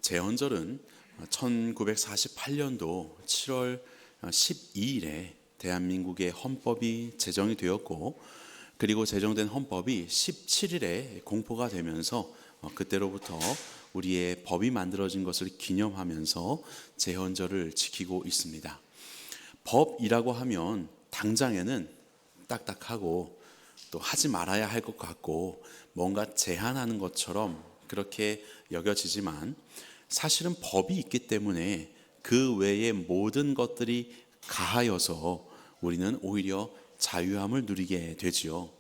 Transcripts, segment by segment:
제헌절은 1948년도 7월 12일에 대한민국의 헌법이 제정이 되었고, 그리고 제정된 헌법이 17일에 공포가 되면서 그때로부터 우리의 법이 만들어진 것을 기념하면서 제헌절을 지키고 있습니다. 법이라고 하면 당장에는 딱딱하고 또 하지 말아야 할 것 같고 뭔가 제한하는 것처럼 그렇게 여겨지지만, 사실은 법이 있기 때문에 그 외의 모든 것들이 가하여서 우리는 오히려 자유함을 누리게 되지요.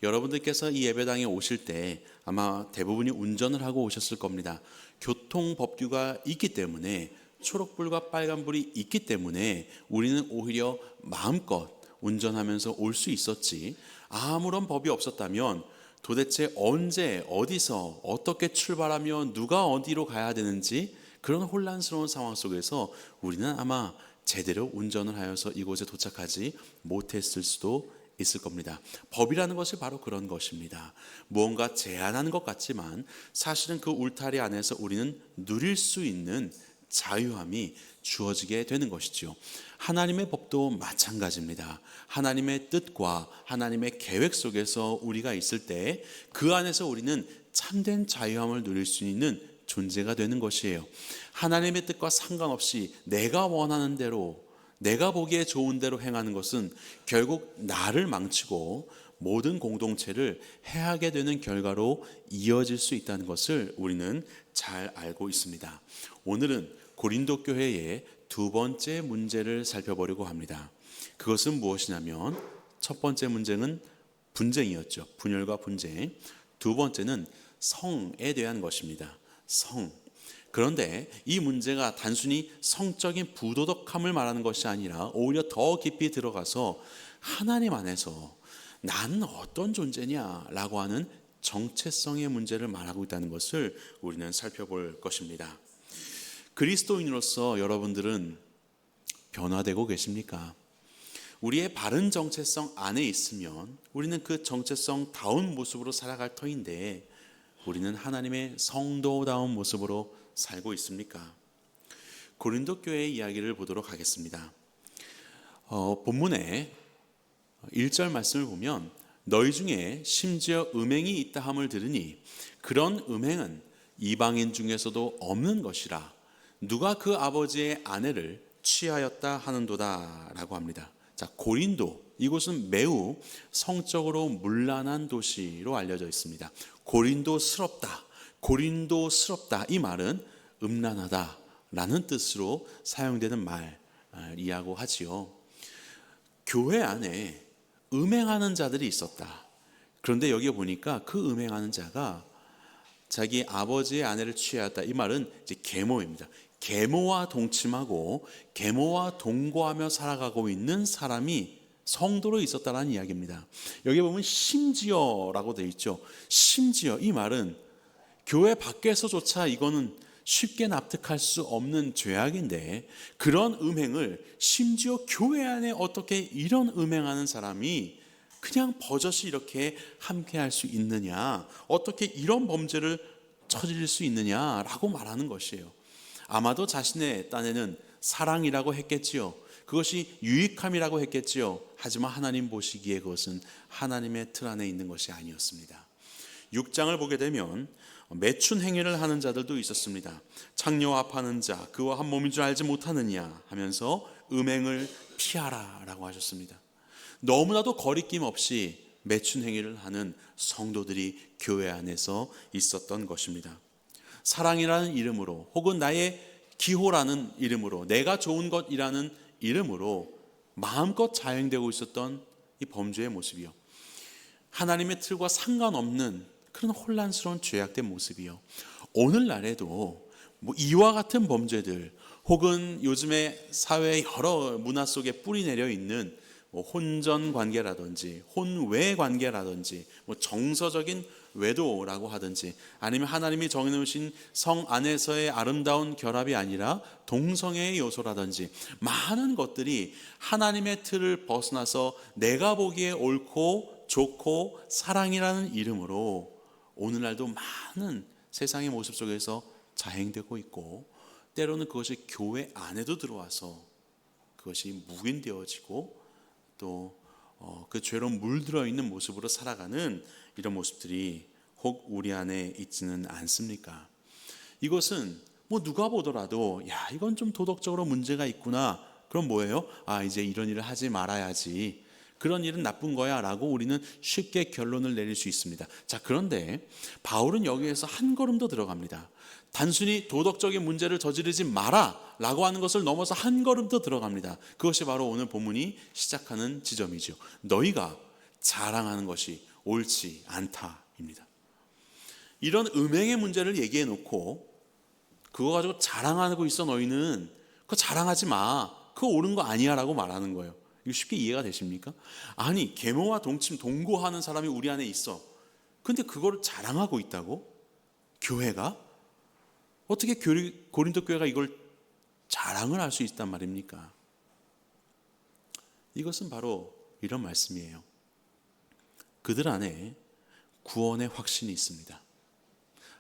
여러분들께서 이 예배당에 오실 때 아마 대부분이 운전을 하고 오셨을 겁니다. 교통법규가 있기 때문에, 초록불과 빨간불이 있기 때문에 우리는 오히려 마음껏 운전하면서 올 수 있었지, 아무런 법이 없었다면 도대체 언제 어디서 어떻게 출발하며 누가 어디로 가야 되는지 그런 혼란스러운 상황 속에서 우리는 아마 제대로 운전을 하여서 이곳에 도착하지 못했을 수도 있을 겁니다. 법이라는 것이 바로 그런 것입니다. 무언가 제한하는 것 같지만 사실은 그 울타리 안에서 우리는 누릴 수 있는 자유함이 주어지게 되는 것이죠. 하나님의 법도 마찬가지입니다. 하나님의 뜻과 하나님의 계획 속에서 우리가 있을 때 그 안에서 우리는 참된 자유함을 누릴 수 있는 존재가 되는 것이에요. 하나님의 뜻과 상관없이 내가 원하는 대로, 내가 보기에 좋은 대로 행하는 것은 결국 나를 망치고 모든 공동체를 해하게 되는 결과로 이어질 수 있다는 것을 우리는 잘 알고 있습니다. 오늘은 고린도 교회의 두 번째 문제를 살펴보려고 합니다. 그것은 무엇이냐면, 첫 번째 문제는 분쟁이었죠. 분열과 분쟁. 두 번째는 성에 대한 것입니다. 성. 그런데 이 문제가 단순히 성적인 부도덕함을 말하는 것이 아니라 오히려 더 깊이 들어가서 하나님 안에서 나는 어떤 존재냐라고 하는 정체성의 문제를 말하고 있다는 것을 우리는 살펴볼 것입니다. 그리스도인으로서 여러분들은 변화되고 계십니까? 우리의 바른 정체성 안에 있으면 우리는 그 정체성다운 모습으로 살아갈 터인데, 우리는 하나님의 성도다운 모습으로 살고 있습니까? 고린도 교회의 이야기를 보도록 하겠습니다. 본문의 1절 말씀을 보면, 너희 중에 심지어 음행이 있다 함을 들으니 그런 음행은 이방인 중에서도 없는 것이라 누가 그 아버지의 아내를 취하였다 하는도다 라고 합니다. 자, 고린도, 이곳은 매우 성적으로 문란한 도시로 알려져 있습니다. 고린도스럽다, 고린도스럽다, 이 말은 음란하다 라는 뜻으로 사용되는 말이라고 하지요. 교회 안에 음행하는 자들이 있었다. 그런데 여기 보니까 그 음행하는 자가 자기 아버지의 아내를 취하였다, 이 말은 이제 계모입니다. 계모와 동침하고 계모와 동거하며 살아가고 있는 사람이 성도로 있었다는 이야기입니다. 여기 보면 심지어라고 되어 있죠. 심지어, 이 말은 교회 밖에서조차 이거는 쉽게 납득할 수 없는 죄악인데, 그런 음행을 심지어 교회 안에 어떻게 이런 음행하는 사람이 그냥 버젓이 이렇게 함께 할 수 있느냐, 어떻게 이런 범죄를 저지를 수 있느냐라고 말하는 것이에요. 아마도 자신의 딴에는 사랑이라고 했겠지요. 그것이 유익함이라고 했겠지요. 하지만 하나님 보시기에 그것은 하나님의 틀 안에 있는 것이 아니었습니다. 6장을 보게 되면 매춘 행위를 하는 자들도 있었습니다. 창녀와 합하는 자, 그와 한 몸인 줄 알지 못하느냐 하면서 음행을 피하라 라고 하셨습니다. 너무나도 거리낌 없이 매춘 행위를 하는 성도들이 교회 안에서 있었던 것입니다. 사랑이라는 이름으로, 혹은 나의 기호라는 이름으로, 내가 좋은 것이라는 이름으로 마음껏 자행되고 있었던 이 범죄의 모습이요, 하나님의 틀과 상관없는 그런 혼란스러운 죄악된 모습이요, 오늘날에도 이와 같은 범죄들, 혹은 요즘에 사회의 여러 문화 속에 뿌리 내려 있는 혼전 관계라든지 혼외 관계라든지 정서적인 외도라고 하든지, 아니면 하나님이 정해놓으신 성 안에서의 아름다운 결합이 아니라 동성애의 요소라든지, 많은 것들이 하나님의 틀을 벗어나서 내가 보기에 옳고 좋고 사랑이라는 이름으로 오늘날도 많은 세상의 모습 속에서 자행되고 있고, 때로는 그것이 교회 안에도 들어와서 그것이 묵인되어지고 또 그 죄로 물들어 있는 모습으로 살아가는 이런 모습들이 혹 우리 안에 있지는 않습니까? 이것은 뭐 누가 보더라도 야, 이건 좀 도덕적으로 문제가 있구나. 그럼 뭐예요? 아, 이제 이런 일을 하지 말아야지. 그런 일은 나쁜 거야 라고 우리는 쉽게 결론을 내릴 수 있습니다. 자, 그런데 바울은 여기에서 한 걸음 더 들어갑니다. 단순히 도덕적인 문제를 저지르지 마라 라고 하는 것을 넘어서 한 걸음 더 들어갑니다. 그것이 바로 오늘 본문이 시작하는 지점이죠. 너희가 자랑하는 것이 옳지 않다입니다. 이런 음행의 문제를 얘기해 놓고 그거 가지고 자랑하고 있어 너희는, 그거 자랑하지 마, 그거 옳은 거 아니야 라고 말하는 거예요. 이거 쉽게 이해가 되십니까? 아니, 계모와 동침 동거하는 사람이 우리 안에 있어. 근데 그거를 자랑하고 있다고? 교회가? 어떻게 고린도 교회가 이걸 자랑을 할 수 있단 말입니까? 이것은 바로 이런 말씀이에요. 그들 안에 구원의 확신이 있습니다.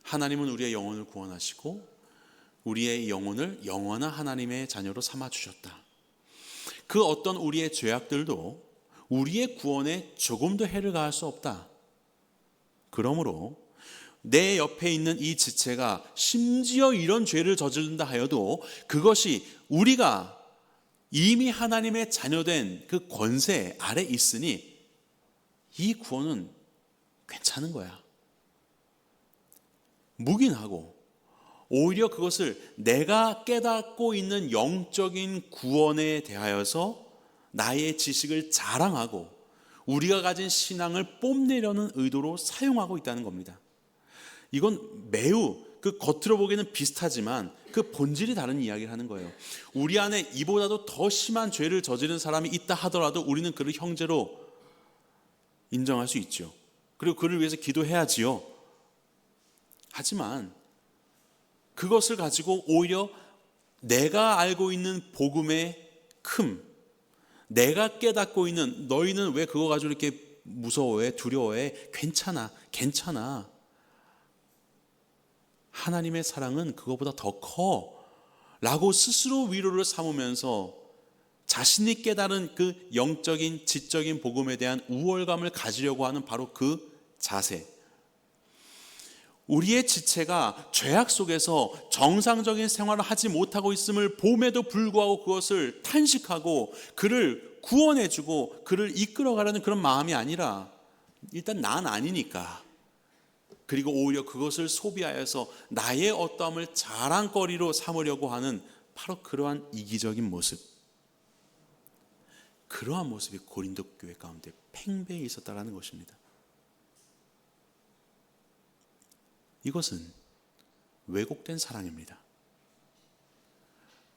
하나님은 우리의 영혼을 구원하시고 우리의 영혼을 영원한 하나님의 자녀로 삼아주셨다. 그 어떤 우리의 죄악들도 우리의 구원에 조금도 해를 가할 수 없다. 그러므로 내 옆에 있는 이 지체가 심지어 이런 죄를 저지른다 하여도 그것이 우리가 이미 하나님의 자녀된 그 권세 아래 있으니 이 구원은 괜찮은 거야. 묵인하고 오히려 그것을 내가 깨닫고 있는 영적인 구원에 대하여서 나의 지식을 자랑하고 우리가 가진 신앙을 뽐내려는 의도로 사용하고 있다는 겁니다. 이건 매우 그 겉으로 보기에는 비슷하지만 그 본질이 다른 이야기를 하는 거예요. 우리 안에 이보다도 더 심한 죄를 저지른 사람이 있다 하더라도 우리는 그를 형제로 인정할 수 있죠. 그리고 그를 위해서 기도해야지요. 하지만 그것을 가지고 오히려 내가 알고 있는 복음의 큼, 내가 깨닫고 있는 너희는 왜 그거 가지고 이렇게 무서워해, 두려워해? 괜찮아. 하나님의 사랑은 그거보다 더 커 라고 스스로 위로를 삼으면서 자신이 깨달은 그 영적인 지적인 복음에 대한 우월감을 가지려고 하는 바로 그 자세. 우리의 지체가 죄악 속에서 정상적인 생활을 하지 못하고 있음을 봄에도 불구하고 그것을 탄식하고 그를 구원해주고 그를 이끌어가려는 그런 마음이 아니라 일단 난 아니니까, 그리고 오히려 그것을 소비하여서 나의 어떠함을 자랑거리로 삼으려고 하는 바로 그러한 이기적인 모습, 그러한 모습이 고린도 교회 가운데 팽배해 있었다는 것입니다. 이것은 왜곡된 사랑입니다.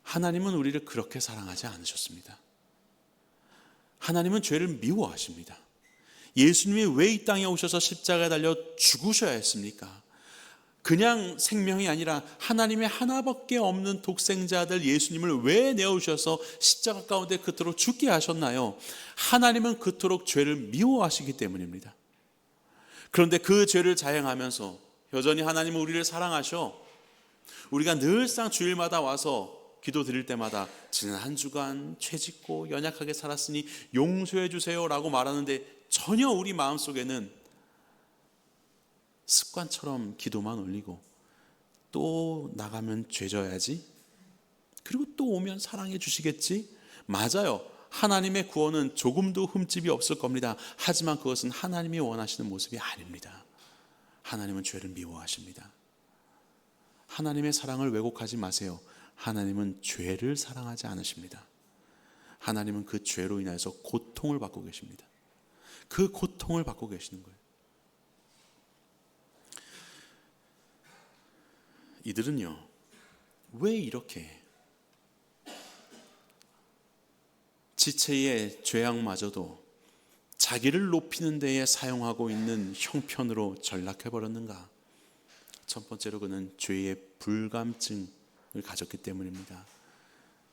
하나님은 우리를 그렇게 사랑하지 않으셨습니다. 하나님은 죄를 미워하십니다. 예수님이 왜 이 땅에 오셔서 십자가에 달려 죽으셔야 했습니까? 그냥 생명이 아니라 하나님의 하나밖에 없는 독생자 아들 예수님을 왜 내어주셔서 십자가 가운데 그토록 죽게 하셨나요? 하나님은 그토록 죄를 미워하시기 때문입니다. 그런데 그 죄를 자행하면서 여전히 하나님은 우리를 사랑하셔. 우리가 늘상 주일마다 와서 기도 드릴 때마다 지난 한 주간 죄짓고 연약하게 살았으니 용서해 주세요 라고 말하는데 전혀 우리 마음속에는 습관처럼 기도만 올리고 또 나가면 죄져야지, 그리고 또 오면 사랑해 주시겠지. 맞아요. 하나님의 구원은 조금도 흠집이 없을 겁니다. 하지만 그것은 하나님이 원하시는 모습이 아닙니다. 하나님은 죄를 미워하십니다. 하나님의 사랑을 왜곡하지 마세요. 하나님은 죄를 사랑하지 않으십니다. 하나님은 그 죄로 인해서 고통을 받고 계십니다. 그 고통을 받고 계시는 거예요. 이들은요, 왜 이렇게 지체의 죄악마저도 자기를 높이는 데에 사용하고 있는 형편으로 전락해버렸는가? 첫 번째로 그는 죄의 불감증을 가졌기 때문입니다.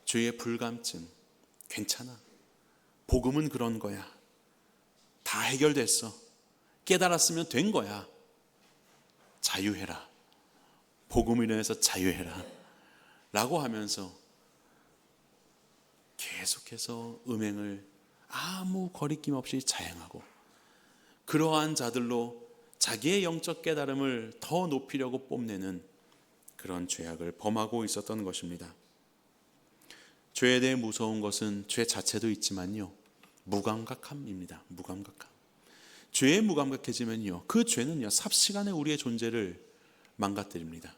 죄의 불감증. 괜찮아. 복음은 그런 거야. 다 해결됐어. 깨달았으면 된 거야. 자유해라. 복음을 인해서 자유해라 라고 하면서 계속해서 음행을 아무 거리낌 없이 자행하고, 그러한 자들로 자기의 영적 깨달음을 더 높이려고 뽐내는 그런 죄악을 범하고 있었던 것입니다. 죄에 대해 무서운 것은 죄 자체도 있지만요, 무감각함입니다. 무감각함. 죄에 무감각해지면요, 그 죄는요 삽시간에 우리의 존재를 망가뜨립니다.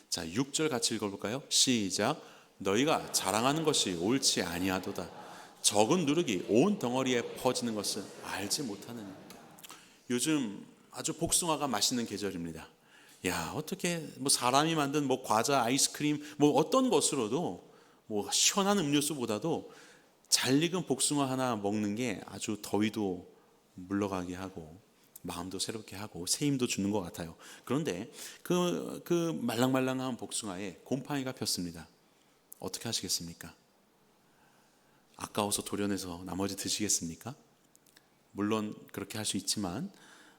자, 6절 같이 읽어볼까요? 시작. 너희가 자랑하는 것이 옳지 아니하도다. 적은 누룩이 온 덩어리에 퍼지는 것을 알지 못하느냐. 요즘 아주 복숭아가 맛있는 계절입니다. 야, 어떻게 뭐 사람이 만든 뭐 과자, 아이스크림, 뭐 어떤 것으로도 뭐 시원한 음료수보다도 잘 익은 복숭아 하나 먹는 게 아주 더위도 물러가게 하고 마음도 새롭게 하고 새 힘도 주는 것 같아요. 그런데 그 말랑말랑한 복숭아에 곰팡이가 폈습니다. 어떻게 하시겠습니까? 아까워서 도려내서 나머지 드시겠습니까? 물론 그렇게 할 수 있지만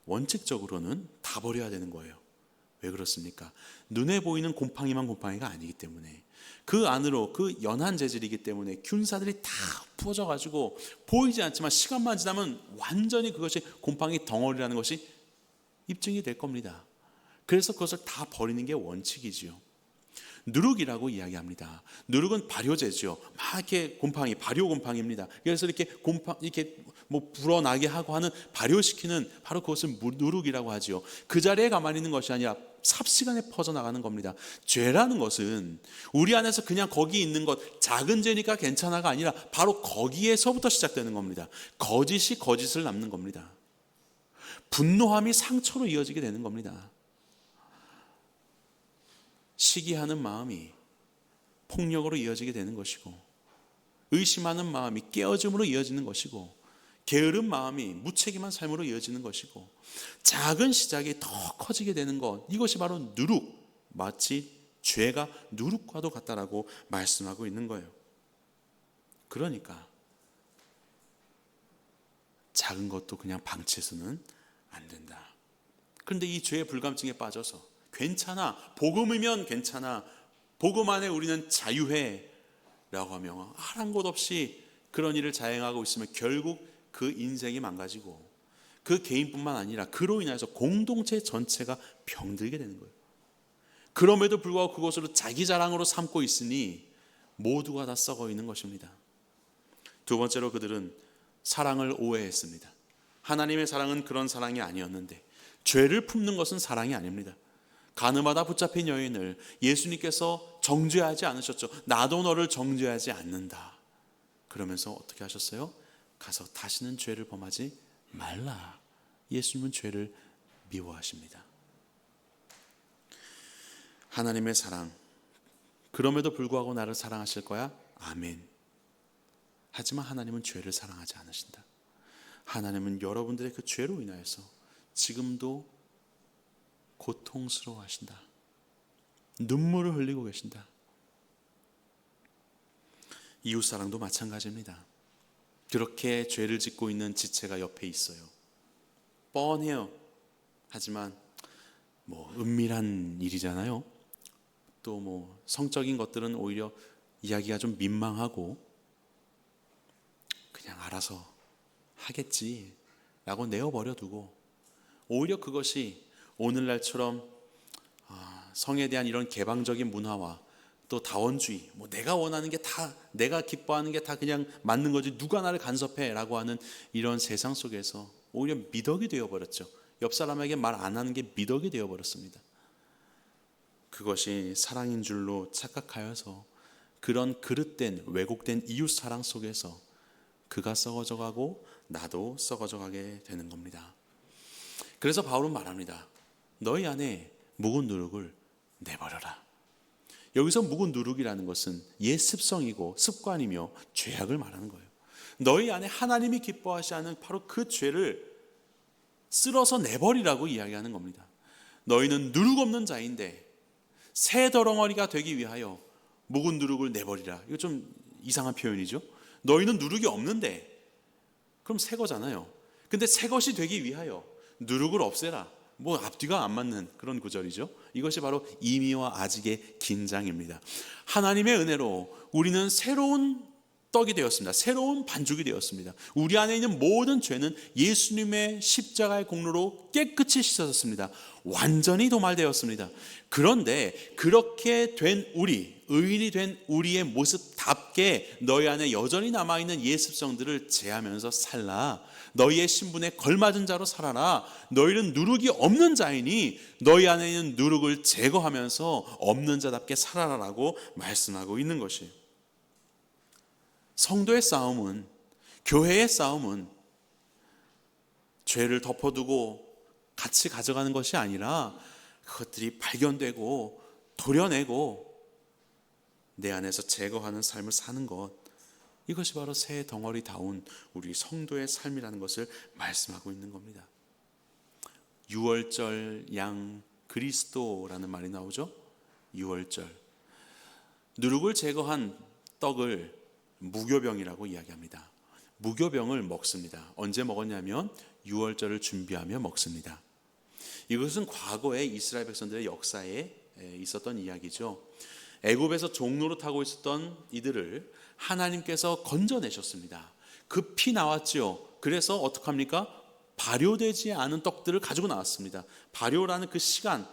원칙적으로는 다 버려야 되는 거예요. 왜 그렇습니까? 눈에 보이는 곰팡이만 곰팡이가 아니기 때문에, 그 안으로 그 연한 재질이기 때문에 균사들이 다 부어져가지고 보이지 않지만 시간만 지나면 완전히 그것이 곰팡이 덩어리라는 것이 입증이 될 겁니다. 그래서 그것을 다 버리는 게 원칙이지요. 누룩이라고 이야기합니다. 누룩은 발효제죠. 막 이렇게 곰팡이, 발효 곰팡이입니다. 그래서 이렇게 이렇게 뭐 불어나게 하고 하는 발효시키는 바로 그것을 누룩이라고 하지요. 그 자리에 가만히 있는 것이 아니라 삽시간에 퍼져나가는 겁니다. 죄라는 것은 우리 안에서 그냥 거기 있는 것, 작은 죄니까 괜찮아가 아니라 바로 거기에서부터 시작되는 겁니다. 거짓이 거짓을 낳는 겁니다. 분노함이 상처로 이어지게 되는 겁니다. 시기하는 마음이 폭력으로 이어지게 되는 것이고, 의심하는 마음이 깨어짐으로 이어지는 것이고, 게으른 마음이 무책임한 삶으로 이어지는 것이고, 작은 시작이 더 커지게 되는 것, 이것이 바로 누룩, 마치 죄가 누룩과도 같다라고 말씀하고 있는 거예요. 그러니까 작은 것도 그냥 방치해서는 안 된다. 그런데 이 죄의 불감증에 빠져서 괜찮아, 복음이면 괜찮아, 복음 안에 우리는 자유해 라고 하며 아랑곳 없이 그런 일을 자행하고 있으면 결국 그 인생이 망가지고, 그 개인뿐만 아니라 그로 인해서 공동체 전체가 병들게 되는 거예요. 그럼에도 불구하고 그것으로 자기 자랑으로 삼고 있으니 모두가 다 썩어 있는 것입니다. 두 번째로 그들은 사랑을 오해했습니다. 하나님의 사랑은 그런 사랑이 아니었는데, 죄를 품는 것은 사랑이 아닙니다. 가늠하다 붙잡힌 여인을 예수님께서 정죄하지 않으셨죠. 나도 너를 정죄하지 않는다. 그러면서 어떻게 하셨어요? 가서 다시는 죄를 범하지 말라. 예수님은 죄를 미워하십니다. 하나님의 사랑, 그럼에도 불구하고 나를 사랑하실 거야? 아멘. 하지만 하나님은 죄를 사랑하지 않으신다. 하나님은 여러분들의 그 죄로 인하여서 지금도 고통스러워 하신다. 눈물을 흘리고 계신다. 이웃사랑도 마찬가지입니다. 그렇게 죄를 짓고 있는 지체가 옆에 있어요. 뻔해요. 하지만 뭐 은밀한 일이잖아요. 또 뭐 성적인 것들은 오히려 이야기가 좀 민망하고 그냥 알아서 하겠지 라고 내어버려 두고, 오히려 그것이 오늘날처럼 성에 대한 이런 개방적인 문화와 또 다원주의, 뭐 내가 원하는 게 다, 내가 기뻐하는 게 다 그냥 맞는 거지, 누가 나를 간섭해 라고 하는 이런 세상 속에서 오히려 미덕이 되어버렸죠. 옆 사람에게 말 안 하는 게 미덕이 되어버렸습니다. 그것이 사랑인 줄로 착각하여서 그런 그릇된 왜곡된 이웃사랑 속에서 그가 썩어져 가고 나도 썩어져 가게 되는 겁니다. 그래서 바울은 말합니다. 너희 안에 묵은 누룩을 내버려라. 여기서 묵은 누룩이라는 것은 옛 습성이고 습관이며 죄악을 말하는 거예요. 너희 안에 하나님이 기뻐하지 않는 바로 그 죄를 쓸어서 내버리라고 이야기하는 겁니다. 너희는 누룩 없는 자인데 새 덩어리가 되기 위하여 묵은 누룩을 내버리라. 이거 좀 이상한 표현이죠. 너희는 누룩이 없는데, 그럼 새 거잖아요. 근데 새 것이 되기 위하여 누룩을 없애라. 뭐 앞뒤가 안 맞는 그런 구절이죠. 이것이 바로 이미와 아직의 긴장입니다. 하나님의 은혜로 우리는 새로운 떡이 되었습니다. 새로운 반죽이 되었습니다. 우리 안에 있는 모든 죄는 예수님의 십자가의 공로로 깨끗이 씻어졌습니다. 완전히 도말되었습니다. 그런데 그렇게 된 우리, 의인이 된 우리의 모습답게 너희 안에 여전히 남아있는 예습성들을 제하면서 살라. 너희의 신분에 걸맞은 자로 살아라. 너희는 누룩이 없는 자이니 너희 안에 있는 누룩을 제거하면서 없는 자답게 살아라라고 말씀하고 있는 것이에요. 성도의 싸움은, 교회의 싸움은 죄를 덮어두고 같이 가져가는 것이 아니라 그것들이 발견되고 도려내고 내 안에서 제거하는 삶을 사는 것, 이것이 바로 새 덩어리다운 우리 성도의 삶이라는 것을 말씀하고 있는 겁니다. 유월절 양 그리스도라는 말이 나오죠. 유월절, 누룩을 제거한 떡을 무교병이라고 이야기합니다. 무교병을 먹습니다. 언제 먹었냐면 유월절을 준비하며 먹습니다. 이것은 과거의 이스라엘 백성들의 역사에 있었던 이야기죠. 애굽에서 종노릇하고 있었던 이들을 하나님께서 건져내셨습니다. 급히 나왔지요. 그래서 어떡합니까? 발효되지 않은 떡들을 가지고 나왔습니다. 발효라는 그 시간을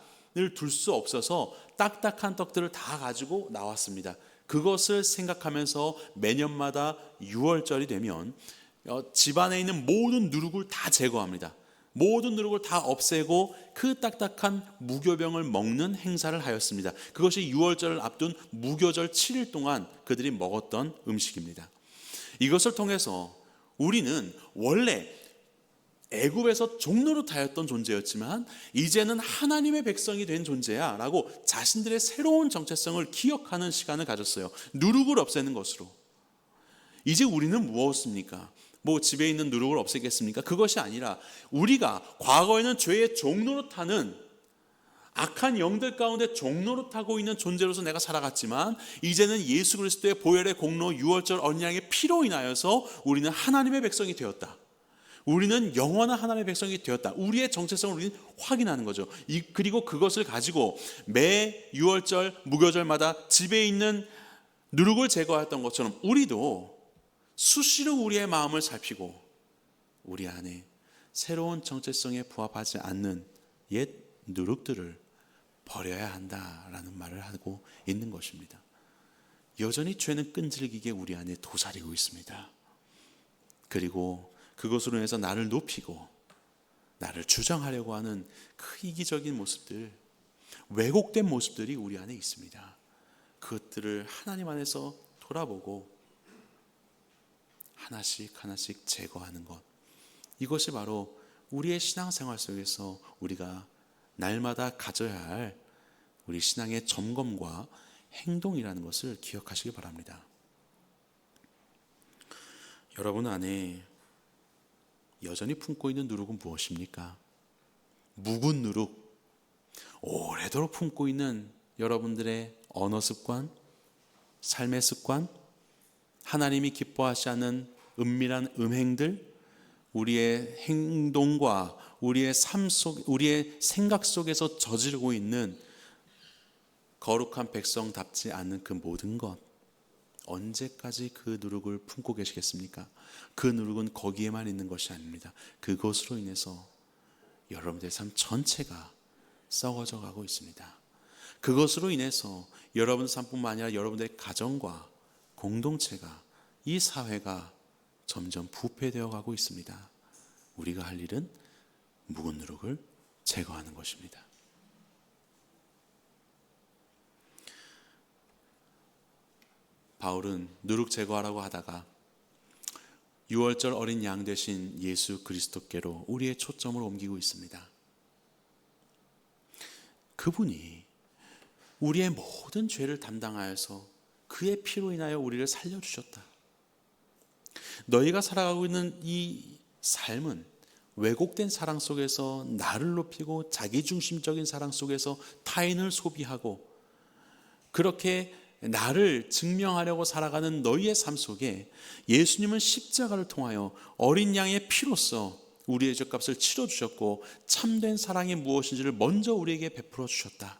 둘 수 없어서 딱딱한 떡들을 다 가지고 나왔습니다. 그것을 생각하면서 매년마다 6월절이 되면 집안에 있는 모든 누룩을 다 제거합니다. 모든 누룩을 다 없애고 그 딱딱한 무교병을 먹는 행사를 하였습니다. 그것이 6월절을 앞둔 무교절 7일 동안 그들이 먹었던 음식입니다. 이것을 통해서 우리는 원래 애굽에서 종노릇하였던 존재였지만 이제는 하나님의 백성이 된 존재야 라고 자신들의 새로운 정체성을 기억하는 시간을 가졌어요. 누룩을 없애는 것으로. 이제 우리는 무엇입니까? 뭐 집에 있는 누룩을 없애겠습니까? 그것이 아니라 우리가 과거에는 죄의 종노릇하는 악한 영들 가운데 종노릇하고 있는 존재로서 내가 살아갔지만 이제는 예수 그리스도의 보혈의 공로 6월절 어린 양의 피로 인하여서 우리는 하나님의 백성이 되었다. 우리는 영원한 하나님의 백성이 되었다. 우리의 정체성을 우리는 확인하는 거죠. 그리고 그것을 가지고 매 6월절, 무교절마다 집에 있는 누룩을 제거했던 것처럼 우리도 수시로 우리의 마음을 살피고 우리 안에 새로운 정체성에 부합하지 않는 옛 누룩들을 버려야 한다라는 말을 하고 있는 것입니다. 여전히 죄는 끈질기게 우리 안에 도사리고 있습니다. 그리고 그것으로 인해서 나를 높이고 나를 주장하려고 하는 그 이기적인 모습들, 왜곡된 모습들이 우리 안에 있습니다. 그것들을 하나님 안에서 돌아보고 하나씩 하나씩 제거하는 것, 이것이 바로 우리의 신앙생활 속에서 우리가 날마다 가져야 할 우리 신앙의 점검과 행동이라는 것을 기억하시기 바랍니다. 여러분 안에 여전히 품고 있는 누룩은 무엇입니까? 묵은 누룩, 오래도록 품고 있는 여러분들의 언어 습관, 삶의 습관, 하나님이 기뻐하지 않는 은밀한 음행들, 우리의 행동과 우리의 삶 속, 우리의 생각 속에서 저지르고 있는 거룩한 백성답지 않는 그 모든 것, 언제까지 그 누룩을 품고 계시겠습니까? 그 누룩은 거기에만 있는 것이 아닙니다. 그것으로 인해서 여러분들의 삶 전체가 썩어져 가고 있습니다. 그것으로 인해서 여러분 삶뿐만 아니라 여러분들의 가정과 공동체가, 이 사회가 점점 부패되어 가고 있습니다. 우리가 할 일은 묵은 누룩을 제거하는 것입니다. 바울은 누룩 제거하라고 하다가 6월절 어린 양 되신 예수 그리스도께로 우리의 초점을 옮기고 있습니다. 그분이 우리의 모든 죄를 담당하여서 그의 피로 인하여 우리를 살려주셨다. 너희가 살아가고 있는 이 삶은 왜곡된 사랑 속에서 나를 높이고 자기중심적인 사랑 속에서 타인을 소비하고 그렇게 나를 증명하려고 살아가는 너희의 삶 속에 예수님은 십자가를 통하여 어린 양의 피로써 우리의 죄값을 치러주셨고 참된 사랑이 무엇인지를 먼저 우리에게 베풀어 주셨다.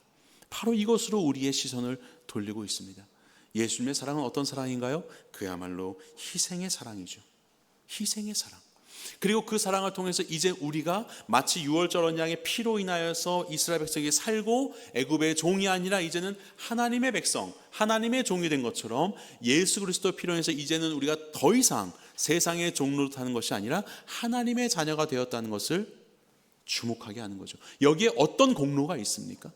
바로 이것으로 우리의 시선을 돌리고 있습니다. 예수님의 사랑은 어떤 사랑인가요? 그야말로 희생의 사랑이죠. 희생의 사랑. 그리고 그 사랑을 통해서 이제 우리가 마치 유월절 언약의 피로 인하여서 이스라엘 백성이 살고 애굽의 종이 아니라 이제는 하나님의 백성, 하나님의 종이 된 것처럼 예수 그리스도 피로 인해서 이제는 우리가 더 이상 세상의 종로로 타는 것이 아니라 하나님의 자녀가 되었다는 것을 주목하게 하는 거죠. 여기에 어떤 공로가 있습니까?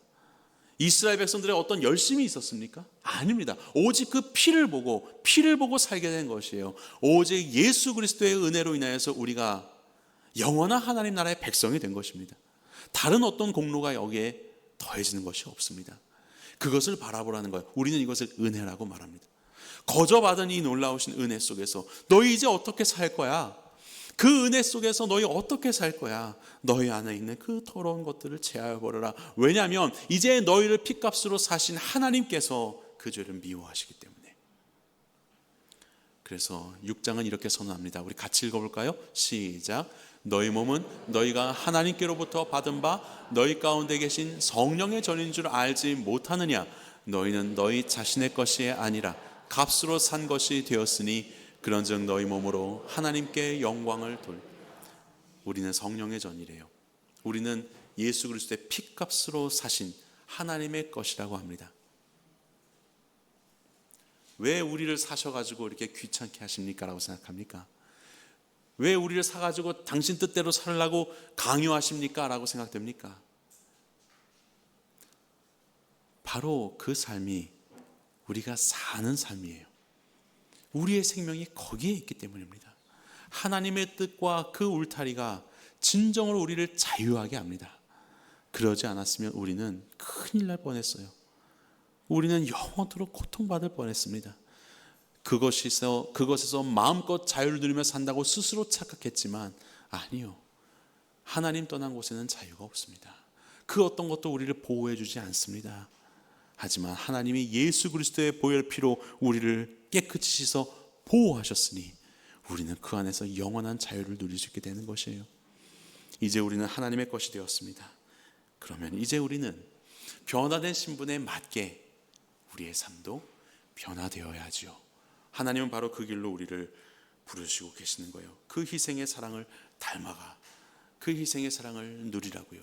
이스라엘 백성들의 어떤 열심이 있었습니까? 아닙니다. 오직 그 피를 보고 살게 된 것이에요. 오직 예수 그리스도의 은혜로 인하여서 우리가 영원한 하나님 나라의 백성이 된 것입니다. 다른 어떤 공로가 여기에 더해지는 것이 없습니다. 그것을 바라보라는 거예요. 우리는 이것을 은혜라고 말합니다. 거저받은 이 놀라우신 은혜 속에서 너희 이제 어떻게 살 거야? 그 은혜 속에서 너희 어떻게 살 거야? 너희 안에 있는 그 더러운 것들을 제하여 버려라. 왜냐하면 이제 너희를 핏값으로 사신 하나님께서 그 죄를 미워하시기 때문에. 그래서 6장은 이렇게 선언합니다. 우리 같이 읽어볼까요? 시작. 너희 몸은 너희가 하나님께로부터 받은 바 너희 가운데 계신 성령의 전인 줄 알지 못하느냐? 너희는 너희 자신의 것이 아니라 값으로 산 것이 되었으니 그런즉 너희 몸으로 하나님께 영광을 돌. 우리는 성령의 전이래요. 우리는 예수 그리스도의 핏값으로 사신 하나님의 것이라고 합니다. 왜 우리를 사셔가지고 이렇게 귀찮게 하십니까? 라고 생각합니까? 왜 우리를 사가지고 당신 뜻대로 살라고 강요하십니까? 라고 생각됩니까? 바로 그 삶이 우리가 사는 삶이에요. 우리의 생명이 거기에 있기 때문입니다. 하나님의 뜻과 그 울타리가 진정으로 우리를 자유하게 합니다. 그러지 않았으면 우리는 큰일 날 뻔했어요. 우리는 영원토록 고통받을 뻔했습니다. 그것에서 마음껏 자유를 누리며 산다고 스스로 착각했지만 아니요. 하나님 떠난 곳에는 자유가 없습니다. 그 어떤 것도 우리를 보호해 주지 않습니다. 하지만 하나님이 예수 그리스도의 보혈 피로 우리를 깨끗이 씻어 보호하셨으니 우리는 그 안에서 영원한 자유를 누릴 수 있게 되는 것이에요. 이제 우리는 하나님의 것이 되었습니다. 그러면 이제 우리는 변화된 신분에 맞게 우리의 삶도 변화되어야죠. 하나님은 바로 그 길로 우리를 부르시고 계시는 거예요. 그 희생의 사랑을 닮아가 그 희생의 사랑을 누리라고요.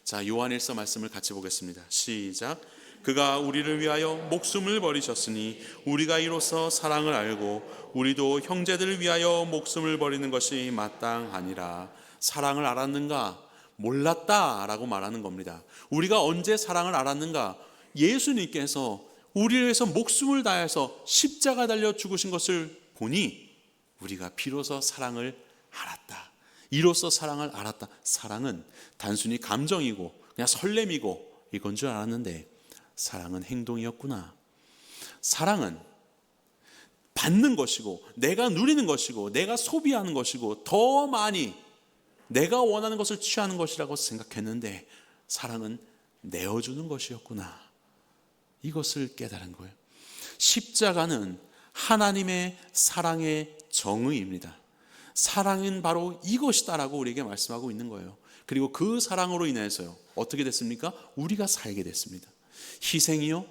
자, 요한일서 말씀을 같이 보겠습니다. 시작. 그가 우리를 위하여 목숨을 버리셨으니 우리가 이로써 사랑을 알고 우리도 형제들을 위하여 목숨을 버리는 것이 마땅하니라. 사랑을 알았는가? 몰랐다라고 말하는 겁니다. 우리가 언제 사랑을 알았는가? 예수님께서 우리를 위해서 목숨을 다해서 십자가 달려 죽으신 것을 보니 우리가 비로소 사랑을 알았다. 이로써 사랑을 알았다. 사랑은 단순히 감정이고 그냥 설렘이고 이건 줄 알았는데 사랑은 행동이었구나. 사랑은 받는 것이고 내가 누리는 것이고 내가 소비하는 것이고 더 많이 내가 원하는 것을 취하는 것이라고 생각했는데 사랑은 내어주는 것이었구나. 이것을 깨달은 거예요. 십자가는 하나님의 사랑의 정의입니다. 사랑은 바로 이것이다라고 우리에게 말씀하고 있는 거예요. 그리고 그 사랑으로 인해서요 어떻게 됐습니까? 우리가 살게 됐습니다. 희생이요?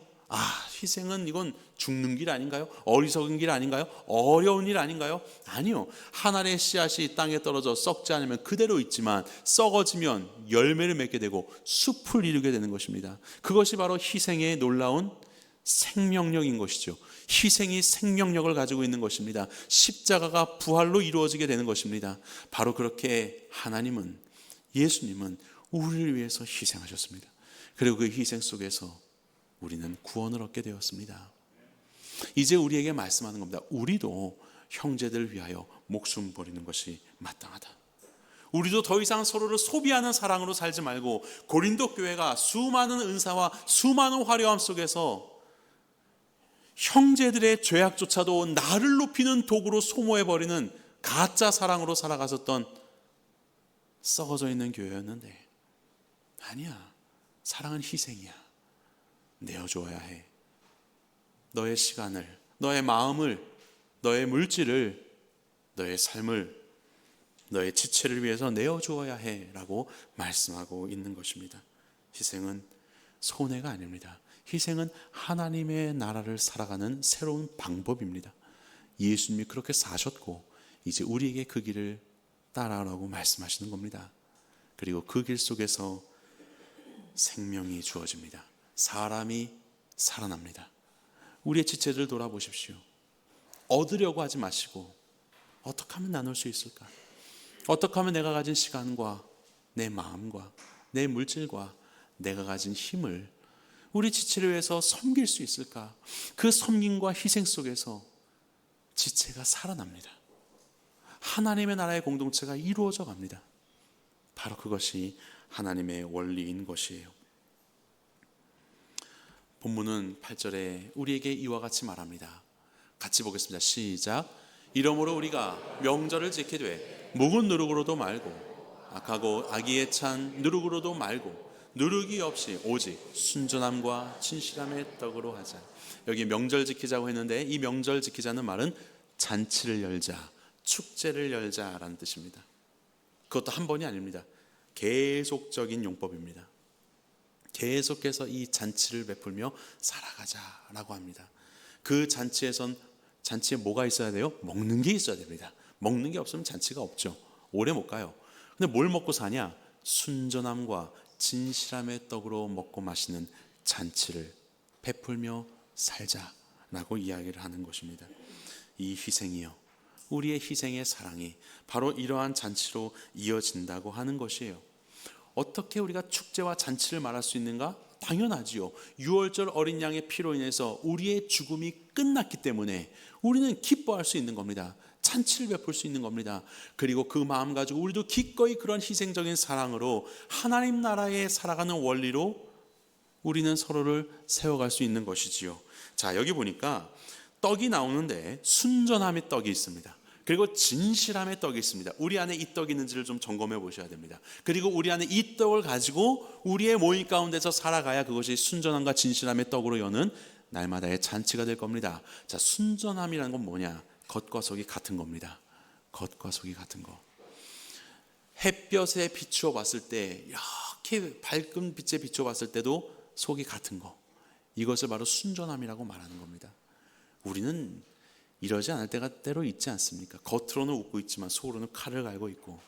희생은 이건 죽는 길 아닌가요? 어리석은 길 아닌가요? 어려운 일 아닌가요? 아니요. 하나님의 씨앗이 땅에 떨어져 썩지 않으면 그대로 있지만 썩어지면 열매를 맺게 되고 숲을 이루게 되는 것입니다. 그것이 바로 희생의 놀라운 생명력인 것이죠. 희생이 생명력을 가지고 있는 것입니다. 십자가가 부활로 이루어지게 되는 것입니다. 바로 그렇게 하나님은, 예수님은 우리를 위해서 희생하셨습니다. 그리고 그 희생 속에서 우리는 구원을 얻게 되었습니다. 이제 우리에게 말씀하는 겁니다. 우리도 형제들을 위하여 목숨 버리는 것이 마땅하다. 우리도 더 이상 서로를 소비하는 사랑으로 살지 말고 고린도 교회가 수많은 은사와 수많은 화려함 속에서 형제들의 죄악조차도 나를 높이는 도구로 소모해버리는 가짜 사랑으로 살아갔었던 썩어져 있는 교회였는데 아니야. 사랑은 희생이야. 내어줘야 해. 너의 시간을, 너의 마음을, 너의 물질을, 너의 삶을 너의 지체를 위해서 내어주어야 해라고 말씀하고 있는 것입니다. 희생은 손해가 아닙니다. 희생은 하나님의 나라를 살아가는 새로운 방법입니다. 예수님이 그렇게 사셨고 이제 우리에게 그 길을 따라라고 말씀하시는 겁니다. 그리고 그 길 속에서 생명이 주어집니다. 사람이 살아납니다. 우리의 지체를 돌아보십시오. 얻으려고 하지 마시고 어떻게 하면 나눌 수 있을까? 어떻게 하면 내가 가진 시간과 내 마음과 내 물질과 내가 가진 힘을 우리 지체를 위해서 섬길 수 있을까? 그 섬김과 희생 속에서 지체가 살아납니다. 하나님의 나라의 공동체가 이루어져 갑니다. 바로 그것이 하나님의 원리인 것이에요. 본문은 8절에 우리에게 이와 같이 말합니다. 같이 보겠습니다. 시작. 이러므로 우리가 명절을 지키되 묵은 누룩으로도 말고 악하고 악의에 찬 누룩으로도 말고 누룩이 없이 오직 순전함과 진실함의 떡으로 하자. 여기 명절 지키자고 했는데 이 명절 지키자는 말은 잔치를 열자, 축제를 열자라는 뜻입니다. 그것도 한 번이 아닙니다. 계속적인 용법입니다. 계속해서 이 잔치를 베풀며 살아가자라고 합니다. 그 잔치에 뭐가 있어야 돼요? 먹는 게 있어야 됩니다. 먹는 게 없으면 잔치가 없죠. 오래 못 가요. 근데 뭘 먹고 사냐? 순전함과 진실함의 떡으로 먹고 마시는 잔치를 베풀며 살자라고 이야기를 하는 것입니다. 이 희생이요, 우리의 희생의 사랑이 바로 이러한 잔치로 이어진다고 하는 것이에요. 어떻게 우리가 축제와 잔치를 말할 수 있는가? 당연하지요. 유월절 어린 양의 피로 인해서 우리의 죽음이 끝났기 때문에 우리는 기뻐할 수 있는 겁니다. 잔치를 베풀 수 있는 겁니다. 그리고 그 마음 가지고 우리도 기꺼이 그런 희생적인 사랑으로 하나님 나라에 살아가는 원리로 우리는 서로를 세워갈 수 있는 것이지요. 자, 여기 보니까 떡이 나오는데 순전함의 떡이 있습니다. 그리고 진실함의 떡이 있습니다. 우리 안에 이 떡이 있는지를 좀 점검해 보셔야 됩니다. 그리고 우리 안에 이 떡을 가지고 우리의 모임 가운데서 살아가야 그것이 순전함과 진실함의 떡으로 여는 날마다의 잔치가 될 겁니다. 자, 순전함이라는 건 뭐냐? 겉과 속이 같은 겁니다. 겉과 속이 같은 거. 햇볕에 비추어 봤을 때 이렇게 밝은 빛에 비추어 봤을 때도 속이 같은 거. 이것을 바로 순전함이라고 말하는 겁니다. 우리는 이러지 않을 때가 때로 있지 않습니까? 겉으로는 웃고 있지만 속으로는 칼을 갈고 있고,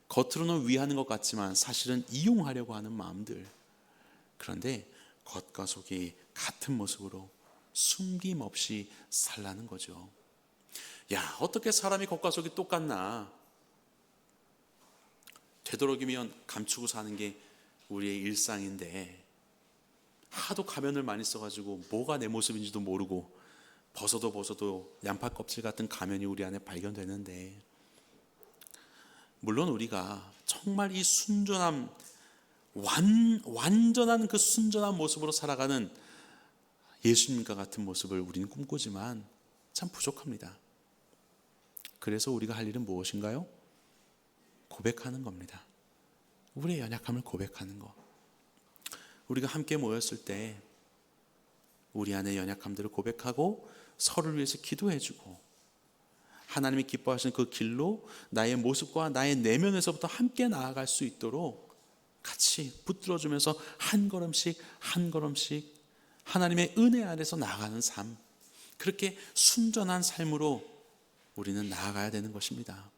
겉으로는 위하는 것 같지만 사실은 이용하려고 하는 마음들. 그런데 겉과 속이 같은 모습으로 숨김없이 살라는 거죠. 야, 어떻게 사람이 겉과 속이 똑같나? 되도록이면 감추고 사는 게 우리의 일상인데 하도 가면을 많이 써가지고 뭐가 내 모습인지도 모르고 벗어도 양파 껍질 같은 가면이 우리 안에 발견되는데, 물론 우리가 정말 이 순전함, 완전한 그 순전한 모습으로 살아가는 예수님과 같은 모습을 우리는 꿈꾸지만 참 부족합니다. 그래서 우리가 할 일은 무엇인가요? 고백하는 겁니다. 우리의 연약함을 고백하는 거. 우리가 함께 모였을 때 우리 안의 연약함들을 고백하고 서로를 위해서 기도해주고 하나님이 기뻐하시는 그 길로 나의 모습과 나의 내면에서부터 함께 나아갈 수 있도록 같이 붙들어주면서 한 걸음씩 한 걸음씩 하나님의 은혜 아래서 나아가는 삶, 그렇게 순전한 삶으로 우리는 나아가야 되는 것입니다.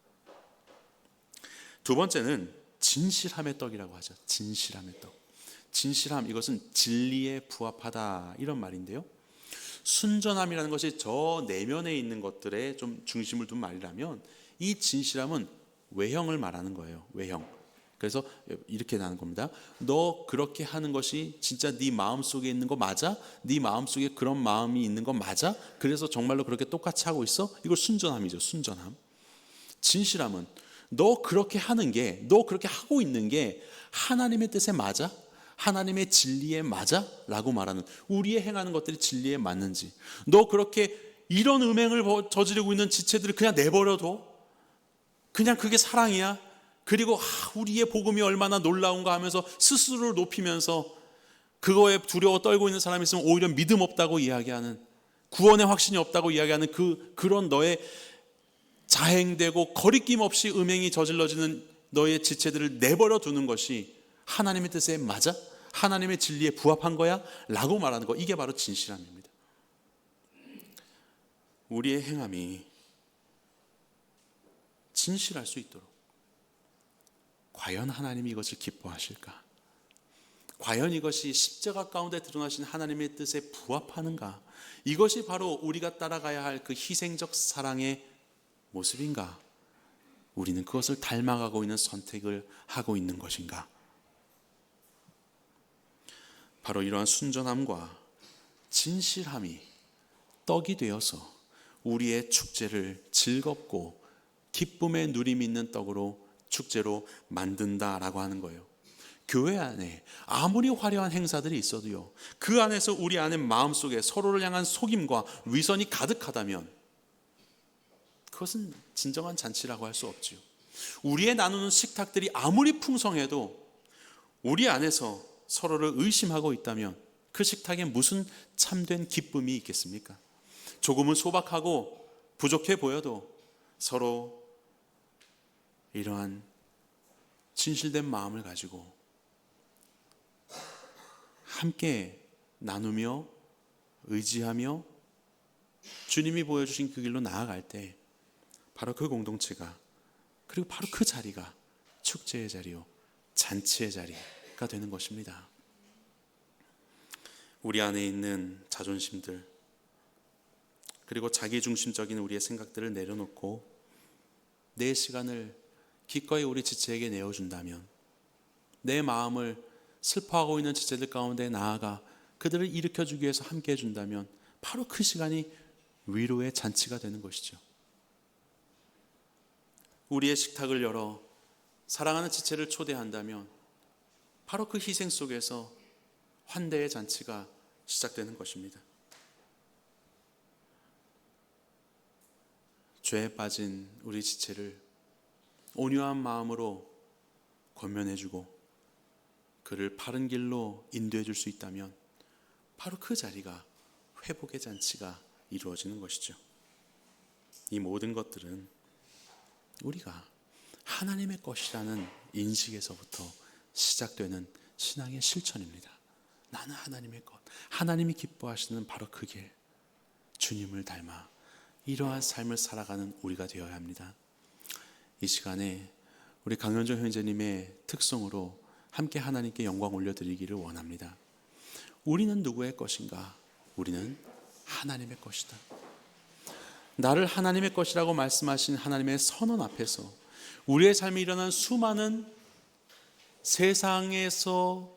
두 번째는 진실함의 떡이라고 하죠. 진실함의 떡. 진실함, 이것은 진리에 부합하다 이런 말인데요, 순전함이라는 것이 저 내면에 있는 것들에 좀 중심을 둔 말이라면 이 진실함은 외형을 말하는 거예요. 외형. 그래서 이렇게 나는 겁니다. 너 그렇게 하는 것이 진짜 네 마음속에 있는 거 맞아? 네 마음속에 그런 마음이 있는 거 맞아? 그래서 정말로 그렇게 똑같이 하고 있어? 이걸 순전함이죠. 순전함. 진실함은 너 그렇게 하는 게, 너 그렇게 하고 있는 게 하나님의 뜻에 맞아? 하나님의 진리에 맞아? 라고 말하는, 우리의 행하는 것들이 진리에 맞는지, 너 그렇게 이런 음행을 저지르고 있는 지체들을 그냥 내버려둬? 그냥 그게 사랑이야? 그리고 우리의 복음이 얼마나 놀라운가 하면서 스스로를 높이면서 그거에 두려워 떨고 있는 사람이 있으면 오히려 믿음 없다고 이야기하는, 구원의 확신이 없다고 이야기하는 그런 너의 자행되고 거리낌 없이 음행이 저질러지는 너의 지체들을 내버려 두는 것이 하나님의 뜻에 맞아? 하나님의 진리에 부합한 거야? 라고 말하는 거, 이게 바로 진실함입니다. 우리의 행함이 진실할 수 있도록 과연 하나님이 이것을 기뻐하실까? 과연 이것이 십자가 가운데 드러나신 하나님의 뜻에 부합하는가? 이것이 바로 우리가 따라가야 할 그 희생적 사랑의 모습인가? 우리는 그것을 닮아가고 있는 선택을 하고 있는 것인가? 바로 이러한 순전함과 진실함이 떡이 되어서 우리의 축제를 즐겁고 기쁨의 누림 있는 떡으로 축제로 만든다라고 하는 거예요. 교회 안에 아무리 화려한 행사들이 있어도요, 그 안에서 우리 안의 마음속에 서로를 향한 속임과 위선이 가득하다면 그것은 진정한 잔치라고 할 수 없지요. 우리의 나누는 식탁들이 아무리 풍성해도 우리 안에서 서로를 의심하고 있다면 그 식탁에 무슨 참된 기쁨이 있겠습니까? 조금은 소박하고 부족해 보여도 서로 이러한 진실된 마음을 가지고 함께 나누며 의지하며 주님이 보여주신 그 길로 나아갈 때 바로 그 공동체가, 그리고 바로 그 자리가 축제의 자리요, 잔치의 자리가 되는 것입니다. 우리 안에 있는 자존심들, 그리고 자기중심적인 우리의 생각들을 내려놓고 내 시간을 기꺼이 우리 지체에게 내어준다면, 내 마음을 슬퍼하고 있는 지체들 가운데 나아가 그들을 일으켜주기 위해서 함께 해준다면 바로 그 시간이 위로의 잔치가 되는 것이죠. 우리의 식탁을 열어 사랑하는 지체를 초대한다면 바로 그 희생 속에서 환대의 잔치가 시작되는 것입니다. 죄에 빠진 우리 지체를 온유한 마음으로 권면해주고 그를 바른 길로 인도해 줄 수 있다면 바로 그 자리가 회복의 잔치가 이루어지는 것이죠. 이 모든 것들은 우리가 하나님의 것이라는 인식에서부터 시작되는 신앙의 실천입니다. 나는 하나님의 것, 하나님이 기뻐하시는 바로 그 길, 주님을 닮아 이러한 삶을 살아가는 우리가 되어야 합니다. 이 시간에 우리 강현종 형제님의 특성으로 함께 하나님께 영광 올려드리기를 원합니다. 우리는 누구의 것인가? 우리는 하나님의 것이다. 나를 하나님의 것이라고 말씀하신 하나님의 선언 앞에서 우리의 삶에 일어난 수많은 세상에서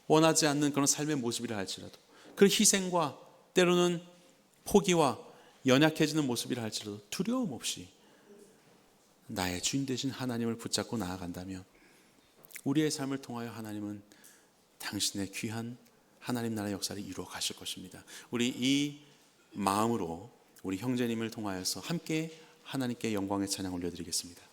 원하지 않는 그런 삶의 모습이라 할지라도, 그 희생과 때로는 포기와 연약해지는 모습이라 할지라도 두려움 없이 나의 주인 되신 하나님을 붙잡고 나아간다면 우리의 삶을 통하여 하나님은 당신의 귀한 하나님 나라의 역사를 이루어 가실 것입니다. 우리 이 마음으로 우리 형제님을 통하여서 함께 하나님께 영광의 찬양 올려드리겠습니다.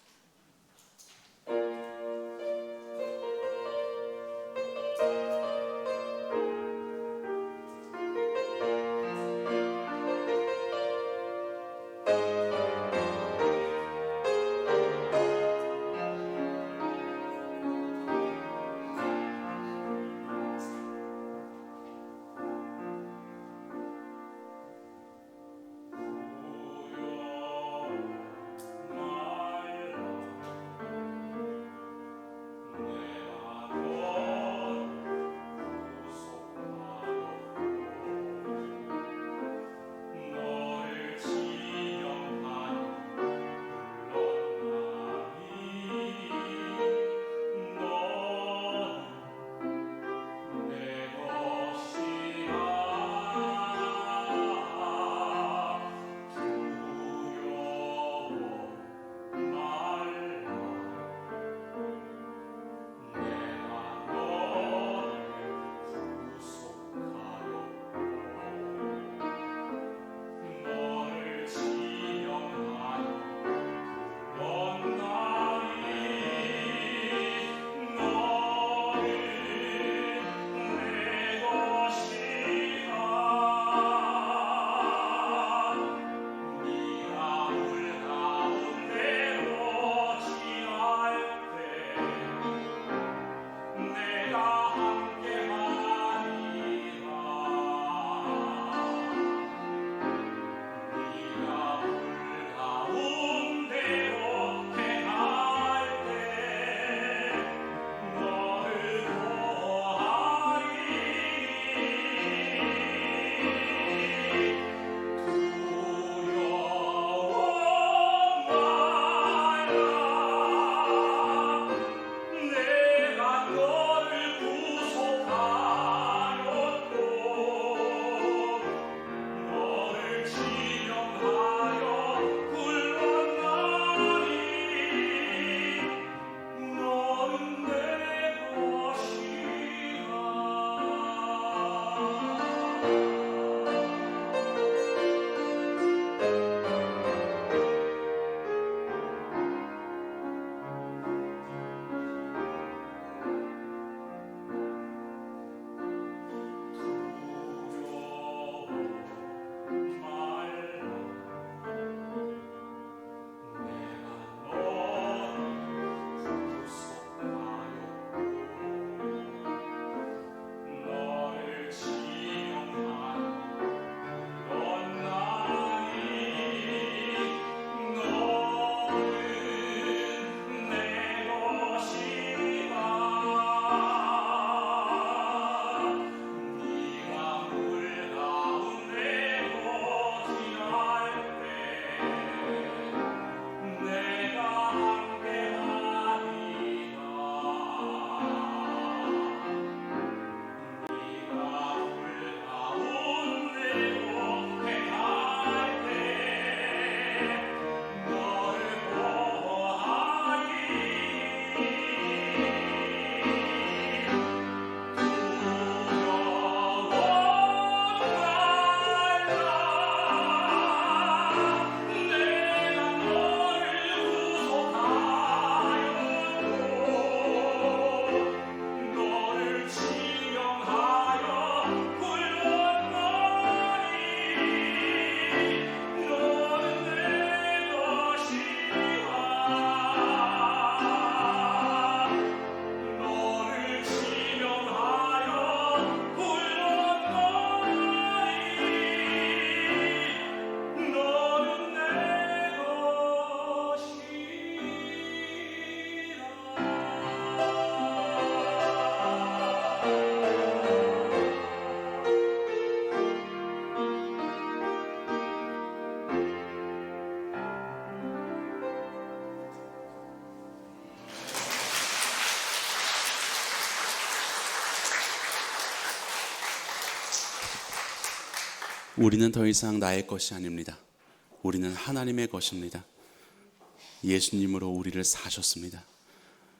우리는 더 이상 나의 것이 아닙니다. 우리는 하나님의 것입니다. 예수님으로 우리를 사셨습니다.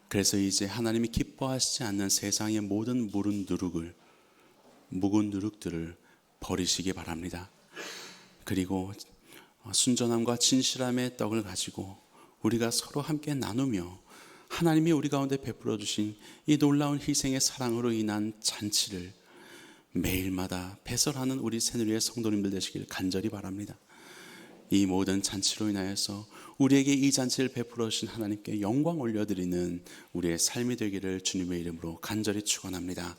그래서 이제 하나님이 기뻐하시지 않는 세상의 모든 묵은 누룩들을 버리시기 바랍니다. 그리고 순전함과 진실함의 떡을 가지고 우리가 서로 함께 나누며 하나님이 우리 가운데 베풀어 주신 이 놀라운 희생의 사랑으로 인한 잔치를 매일마다 배설하는 우리 새누리의 성도님들 되시길 간절히 바랍니다. 이 모든 잔치로 인하여서 우리에게 이 잔치를 베풀어 주신 하나님께 영광 올려드리는 우리의 삶이 되기를 주님의 이름으로 간절히 축원합니다.